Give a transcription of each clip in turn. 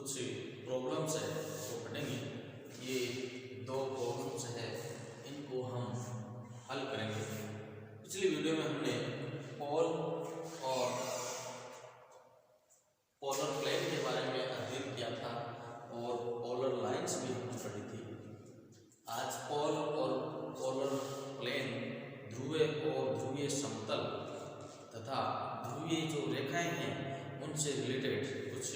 कुछ प्रॉब्लम्स है वो पढ़ेंगे। ये दो प्रॉब्लम्स है, इनको हम हल करेंगे। पिछली वीडियो में हमने पोल और पोलर प्लेन के बारे में अध्ययन किया था और पोलर लाइंस भी हमने पढ़ी थी। आज पोल और पोलर प्लेन, ध्रुवीय और ध्रुवीय समतल तथा ध्रुवीय जो रेखाएं हैं उनसे रिलेटेड कुछ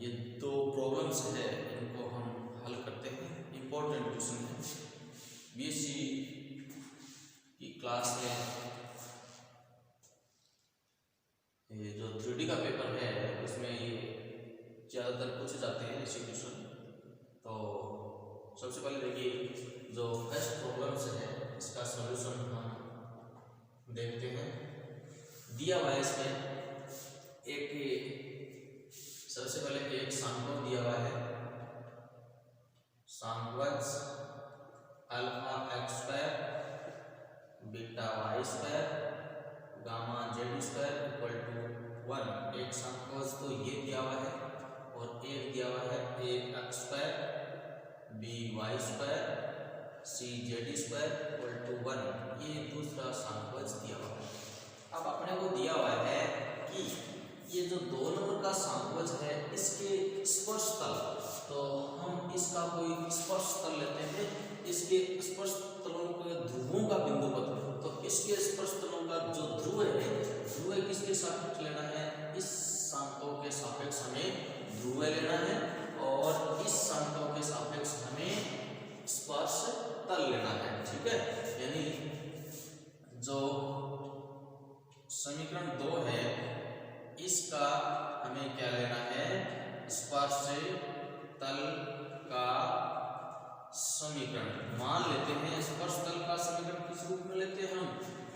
ये दो प्रॉब्लम्स है, इनको हम हल करते हैं। इम्पोर्टेंट क्वेश्चन है। बीएससी की क्लास में ये जो 3D का पेपर है उसमें ये ज़्यादातर पूछे जाते हैं ऐसे क्वेश्चन। तो सबसे पहले देखिए, जो फर्स्ट प्रॉब्लम्स है इसका सॉल्यूशन हम देखते हैं। दिया हुआ है इसमें एक, सबसे पहले एक सांख्यक दिया हुआ है, सांख्यक alpha x square beta y square gamma z square equal to 1। एक सांख्यक तो ये दिया हुआ है और एक दिया हुआ है a x square b y square c z square equal to 1। ये दूसरा सांख्यक दिया हुआ है। अब अपने को दिया हुआ है कि ये जो 2 नंबर का सांख्यक है इसके स्पर्श तल, तो हम इसका कोई स्पर्श तल लेते हैं। इसके स्पर्श तलों के ध्रुवों का बिंदु पत्र, तो इसके स्पर्श तलों का जो ध्रुव है, ध्रुव किसके सापेक्ष लेना है, इस सांख्यक के सापेक्ष हमें ध्रुव लेना है और इस सांख्यक के सापेक्ष हमें स्पर्श तल लेना है। ठीक है, यानी जो समीकरण 2 है इसका हमें क्या लेना है, स्पर्श तल का समीकरण मान लेते हैं। स्पर्श तल का समीकरण किस रूप में लेते हैं हम,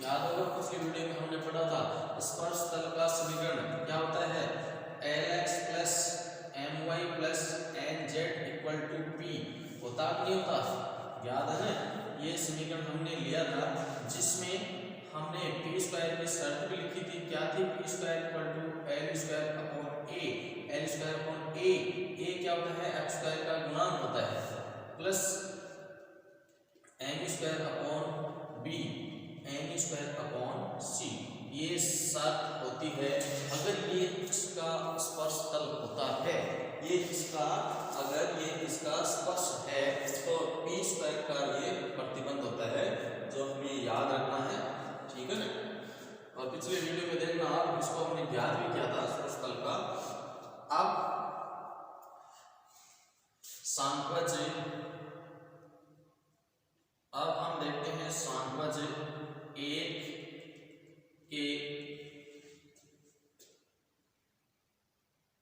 याद होगा पिछली वीडियो में हमने पढ़ा था। स्पर्श तल का समीकरण क्या होता है, Lx plus My plus Nz equal to P होता नहीं होता, याद है। ये समीकरण हमने लिया था जिसमें हमने पी स्क्वायर की शर्त भी लिखी थी। क्या थी, p square equal to l square upon a, l square upon a क्या होता है, एक्स स्क्वायर का गुणांक होता है, plus n square upon b n square upon c. ये शर्त होती है अगर ये इसका स्पर्श तल होता है, ये इसका अगर ये इसका स्पर्श है तो पी स्क्वायर का ये प्रतिबंध होता है, जो हमें याद रखना है। ठीक है ना, और पिछले वीडियो में देखना आप, इसको हमने ज्ञात भी किया था स्पर्श तल का। अब सांख्यक, अब हम देखते हैं सांख्यक 1 के,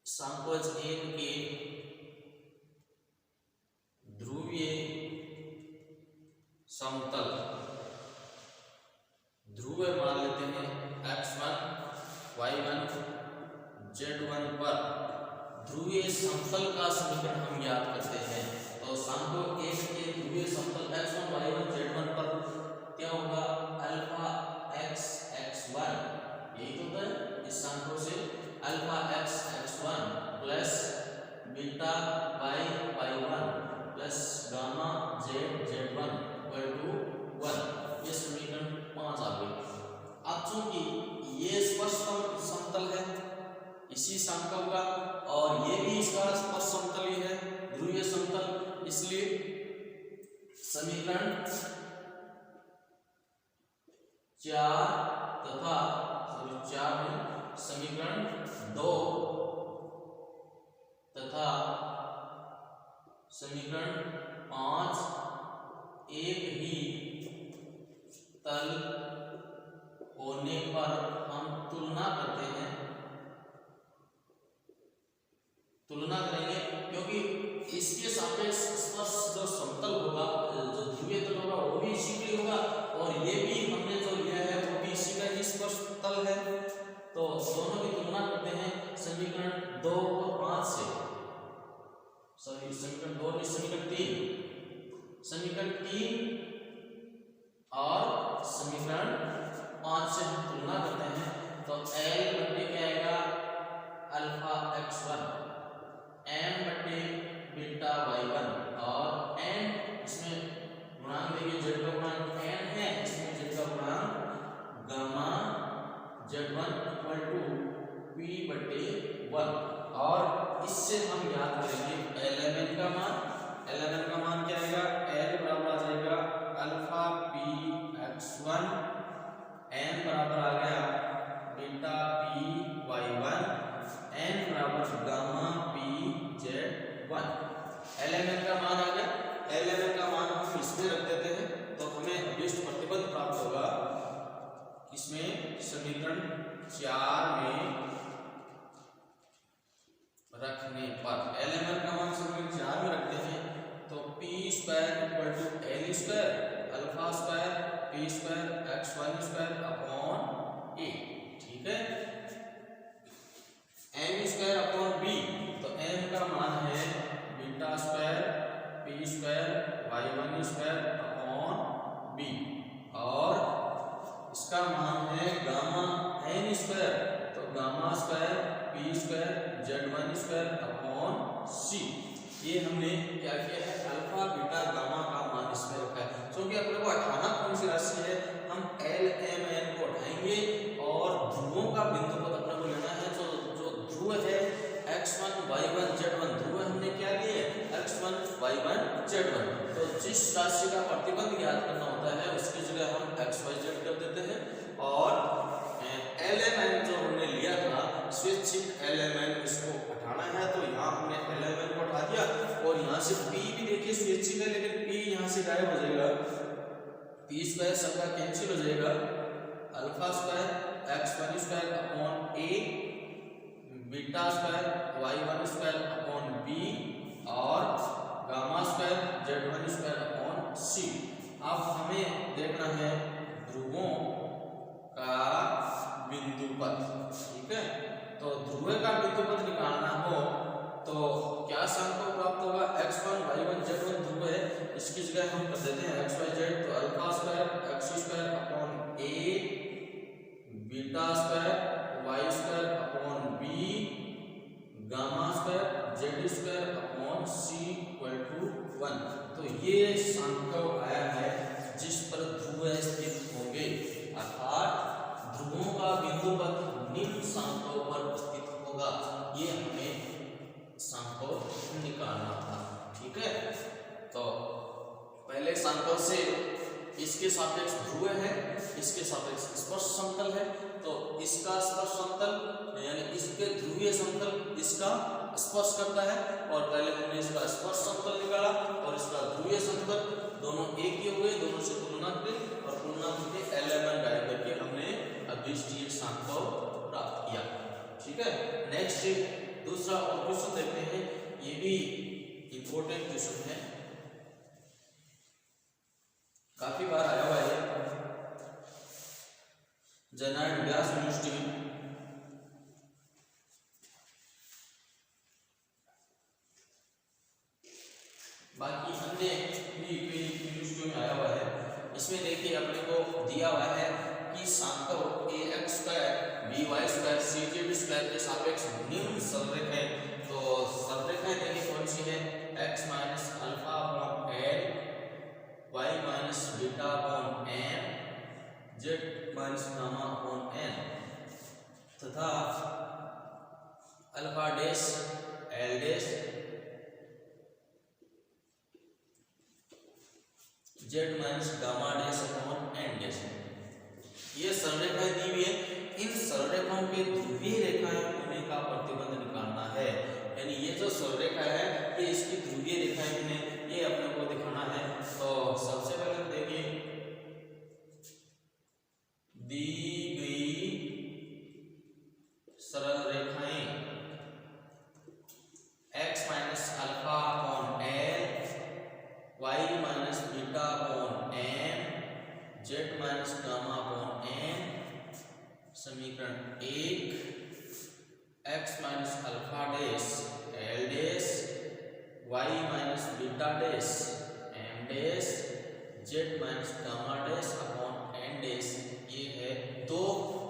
सांख्यक 1 के ध्रुवीय समतल, ध्रुव मान लेते हैं x1 y1 z1 पर ध्रुवीय समतल का समीकरण हम याद करते हैं। तो सांख्यक 1 के ध्रुवीय समतल x1 y1 z1 पर क्या होगा, अल्फा x x1, यही तो है इस सांख्यक से, alpha x x1 plus beta y y1 plus gamma z z1 equal to 1। ये समीकरण 5 आ गई। अब चूंकि ये स्पर्श समतल है इसी सांख्यक का और ये भी इसका स्पर्श समतल ही है, ध्रुवीय समतल, इसलिए समीकरण 4 तथा समीकरण 2 तथा समीकरण 5 एक ही तल होने पर हम तुलना करते हैं, तुलना करेंगे क्योंकि इसके सापेक्ष स्पर्श जो समतल होगा, जो ध्रुवीय तल होगा वो भी इसी के होगा और ये भी हमने जो लिया है वो भी इसी का ही स्पर्श तल है। तो दोनों की तुलना करते हैं समीकरण 2 और 5 से, समीकरण 2 और समीकरण 3, समीकरण 3 और समीकरण 5 से हम तुलना करते हैं। तो L बटे क्या आएगा, अल्फा x1 m बटे बीटा y1 और n इसमें गुणांक देखिए z का गुणांक n है, इसमें z का गुणांक gamma z1 equal to p बटे 1 और इससे हम याद करेंगे lmn का मान। lmn का मान क्या आएगा, l बराबर आ जाएगा अल्फा p x1, n बराबर आ गया बीटा p y1, n बराबर गामा p z1। lmn का मान आ गया। lmn का मान हम इसमें रख देते हैं तो हमें अभिष्ट प्रतिबंध प्राप्त होगा। इसमें समीकरण 4 में रखने पर lmn का मान समीकरण 4 में रखते हैं तो p square equal to l square alpha square p square x1 square upon a, ठीक है। m स्क्वायर अपॉन b तो m का मान है beta square p square y1 square upon b और इसका मान है गामा n स्क्वायर तो gamma square p square z1 square upon c। ये हमने क्या किया है, अल्फा बीटा गामा का मान इसमें रखा है। क्योंकि अपने को हटाना कौन सी राशि है, हम l m n को उठाएंगे और ध्रुवों का बिंदु पद अपने को लेना है। जो ध्रुव है x1 y1 z1 ध्रुव हमने क्या लिए x1 y1 z1, तो जिस राशि का प्रतिबंध ज्ञात करना होता है उसकी जगह हम x y z कर देते हैं और lmn जो हमने लिया था स्वैच्छिक lmn इसको हटाना है तो यहाँ हमने lmn को हटा दिया और यहाँ से p भी देखिए स्वैच्छिक है लेकिन p यहाँ से गायब हो जाएगा, p स्क्वायर सबका कैंसिल हो जाएगा, alpha square x1 square upon a beta square y1 square upon b और gamma square z1 square upon c। अब हमें देखना है ध्रुवों का बिंदु पद, ठीक है। तो ध्रुव का बिंदु पद निकालना हो तो क्या संख्या प्राप्त होगा, x1 y1 z1 ध्रुव है, इसकी जगह हम कर देते हैं x y z तो alpha square x square upon a beta square y square upon b gamma square z square upon c equal to 1। तो ये संख्या आया है जिस पर ध्रुव स्थित होंगे, अर्थात ध्रुवों का बिंदु पद निम्न संख्याओं पर स्थित होगा। ये हमें संख्या निकालना था, ठीक है। तो पहले संख्या से इसके सापेक्ष ध्रुव है, इसके सापेक्ष स्पर्श समतल है, तो इसका स्पर्श समतल यानी इसके ध्रुवीय समतल इसका स्पर्श करता है और पहले हमने इसका स्पर्श समतल निकाला और इसका ध्रुवीय समतल, दोनों एक ही हुए, दोनों से तुलना की और तुलना करके एलएमएन गायब करके हमने अद्वितीय संख्या प्राप्त किया, ठीक है। नेक्स्ट दूसरा और क्वेश्चन देखते हैं, ये भी इंपॉर्टेंट क्वेश्चन है, काफी बार आया हुआ है। जेनाइड व्यास यूनिवर्सिटी में बाकी अन्य भी यूनिवर्सिटी में आया हुआ है। इसमें देखिए अपने को दिया हुआ है कि संख्या ax square by square cz square के सापेक्ष निम्न सरलरेखाएं, तो सरलरेखाएं देखिए कौन सी है, x minus alpha upon l y minus beta upon n z minus gamma upon n तथा alpha dash l dash z minus gamma dash upon n dash. ये सरलरेखाएं दी हुई है, इन सरलरेखाओं के ध्रुवीय रेखाएं होने का प्रतिबंध निकालना है। यानी ये जो सरलरेखा है ये इसकी ध्रुवीय रेखाएं हैं, ये अपने को दिखाना है। तो सबसे पहले देखिए दी गई सरल रेखाएं x minus alpha upon l y minus beta upon n z minus gamma upon n, समीकरण 1 x minus alpha dash l dash y minus beta dash m dash z minus gamma dash upon n dash, ये है दो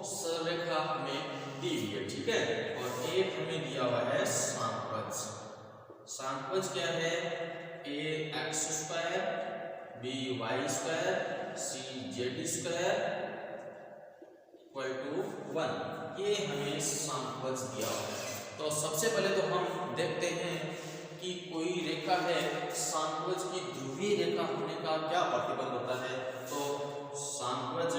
सरलरेखा हमें दी हुई है, ठीक है। और एक हमें दिया हुआ है सांख्यवच, सांकोच क्या है, a x square b y square c z square equal to 1, ये हमें सांकोच दिया हुआ है। तो सबसे पहले तो हम देखते हैं कि कोई रेखा है, सांकोच की ध्रुवीय रेखा होने का क्या प्रतिबंध होता है। तो सांकोच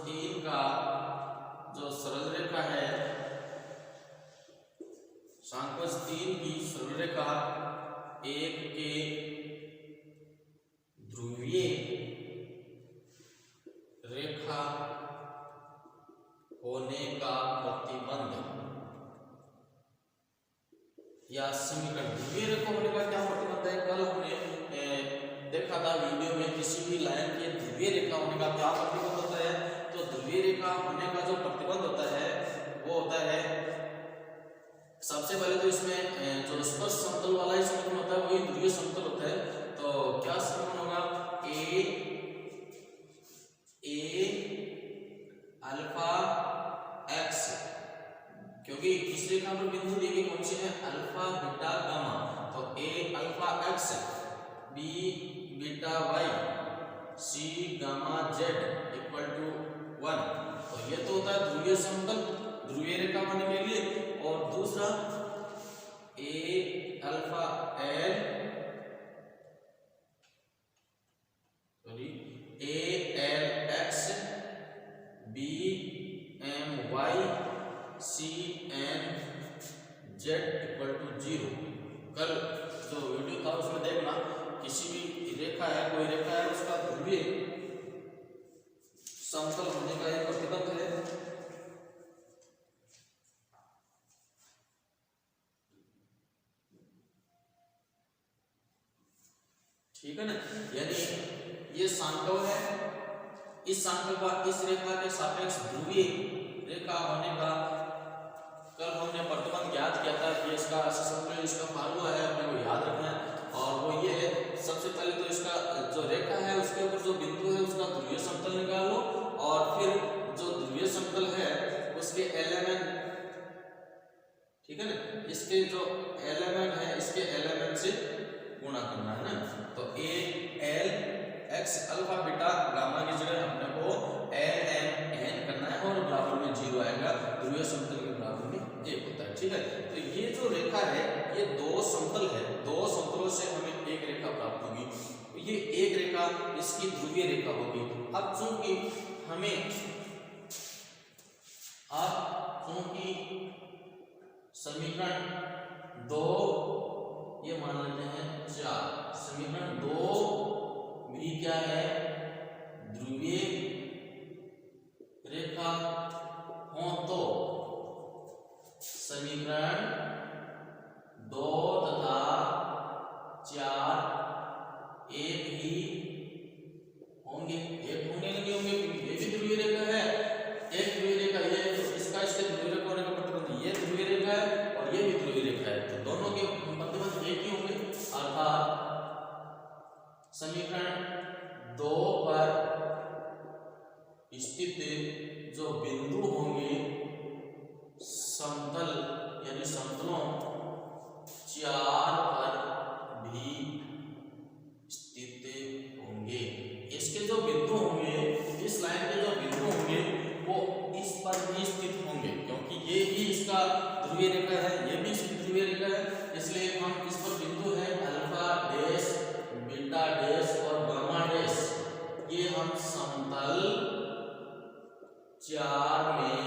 3 का जो सरल रेखा है, सांकोच 3 की सरल रेखा 1 के ध्रुवीय रेखा होने का प्रतिबंध या समीकरण। ध्रुवीय रेखा होने का क्या प्रतिबंध है, कल हमने देखा था वीडियो में, किसी भी लाइन के ध्रुवीय रेखा होने का क्या प्रतिबंध होता है। तो ध्रुवीय रेखा होने का जो प्रतिबंध होता है वो होता है, सबसे पहले तो इसमें जो स्पर्श समतल वाला ही समीकरण होता है वही ध्रुवीय समतल होता है। तो क्या समीकरण होगा, ए अल्फा एक्स, क्योंकि इस रेखा पर बिंदु दी गई कौन सी है, अल्फा बीटा गामा। तो A alpha X B beta Y C gamma Z equal to 1। तो ये तो होता है ध्रुवीय समतल, ध्रुवीय रेखा होने के लिए। और दूसरा A alpha L A L X B M Y C N Z equal to 0। कल जो वीडियो था उसमें देखना, किसी भी रेखा है, कोई रेखा है, उसका ध्रुवीय समतल होने का एक प्रतिबंध है। ठीक है ना, यानी ये सांकव है, इस सांकव का इस रेखा के सापेक्ष ध्रुवीय रेखा होने का कल हमने प्रतिबंध ज्ञात किया था कि इसका इसका फार्मूला है, अपने को याद रखना है। और वो ये है, सबसे पहले तो इसका जो रेखा है उसके ऊपर जो बिंदु है उसका ध्रुवीय समतल निकाल लो, और फिर जो ध्रुवीय समतल है उसके एलिमेंट, ठीक है ना, इसके जो एलिमेंट है इसके एलिमेंट से गुणा करना है ना। तो ए L x alpha beta gamma की जगह अपने को एल एम एन करना है और बराबर में 0 आएगा, ध्रुवीय समतल के बराबर में 1 होता है। ठीक है, तो ये जो रेखा है ये दो समतल है, दो समतलों से हमें एक रेखा प्राप्त होगी। ये एक रेखा इसकी ध्रुवीय रेखा होगी। अब चूंकि हमें समीकरण 2 ये मान लेते हैं 4, समीकरण 2 भी क्या है, ध्रुवीय रेखा हो तो समीकरण 2 तथा 4 एक ही होंगे, एक होंगे नहीं होंगे, ये भी ध्रुवीय रेखा है, एक ध्रुवीय रेखा ये है, तो इसका इसके ध्रुवीय रेखा होने का प्रतिबंध ये ध्रुवीय रेखा है और ये भी ध्रुवीय रेखा है, तो दोनों के प्रतिबंध एक ही होंगे। अर्थात समीकरण 2 पर स्थित जो बिंदु होंगे समतल यानी समतलों 4 पर भी स्थित होंगे। इसके जो बिंदु होंगे, इस लाइन के जो बिंदु होंगे वो इस पर भी स्थित होंगे, क्योंकि ये भी इसका ध्रुवीय रेखा है, ये भी इसकी ध्रुवीय रेखा है, इसलिए हम इस पर बिंदु है अल्फा डैश बीटा डैश और गामा डैश, ये हम समतल 4 में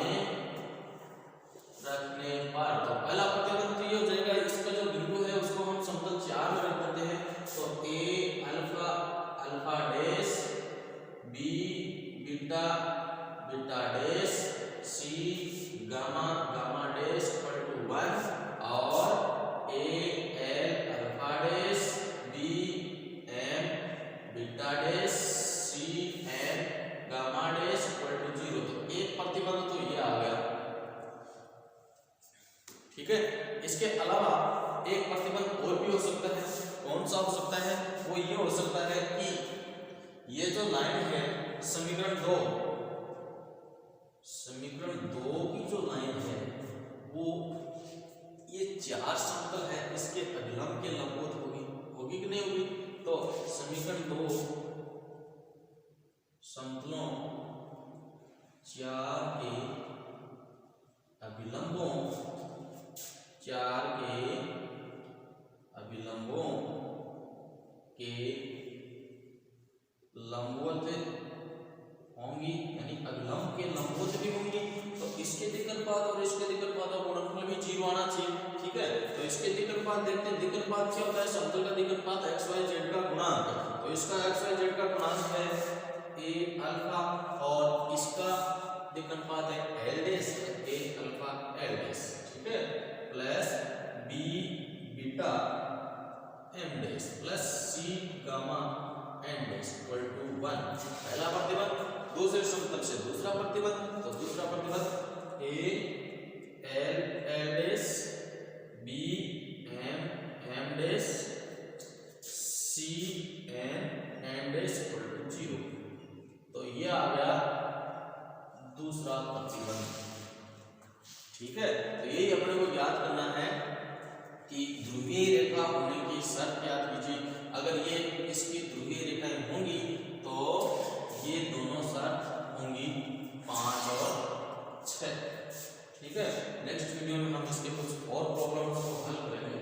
रखने पर, तो पहला प्रतिबंध तो ये हो जाएगा, इसका जो बिंदु है उसको हम समतल 4 में रख देते हैं। तो A alpha alpha dash B beta beta dash C gamma gamma dash equal to 1 और A L alpha dash B M beta dash C N gamma dash equal to 0। तो एक प्रतिबंध तो ये आ गया, ठीक है। इसके अलावा एक प्रतिबंध और भी हो सकता है, कौन सा हो सकता है, वो ये हो सकता है कि ये जो लाइन है समीकरण दो की जो लाइन है वो ये चार समतल है, इसके अभिलंब के लंबवत होगी कि नहीं होगी? तो समीकरण दो समतलों चार के अभिलंबों के लंबवत होंगी, यानी अभिलंब के लंबवत भी होंगी। तो इसके दिक्कतपात और इसके दिक्कतपात का गुणनफल भी 0 आना चाहिए। ठीक है, तो इसके दिक्कतपात देखते हैं। दिक्कतपात क्या होता है? समतल का दिक्कतपात x y z का गुणांक। तो इसका x y z का गुणांक है a अल्फा और इसका दिक्कतपात है l dash, a alpha l dash. ठीक है, plus b beta m dash plus c gamma n dash equal to 1। पहला प्रतिबंध दूसरे समतल से दूसरा प्रतिबंध, तो दूसरा प्रतिबंध a l l dash b m m dash c n n dash equal to 0। तो ये आ गया दूसरा प्रतिबंध। ठीक है, तो यही अपने को याद करना है कि ध्रुवीय रेखा होने की शर्त याद कीजिए। अगर ये इसकी ध्रुवीय रेखाएं होंगी तो ये दोनों शर्त होंगी 5 और 6। ठीक है, नेक्स्ट वीडियो में हम इसके कुछ और प्रॉब्लम्स को हल करेंगे।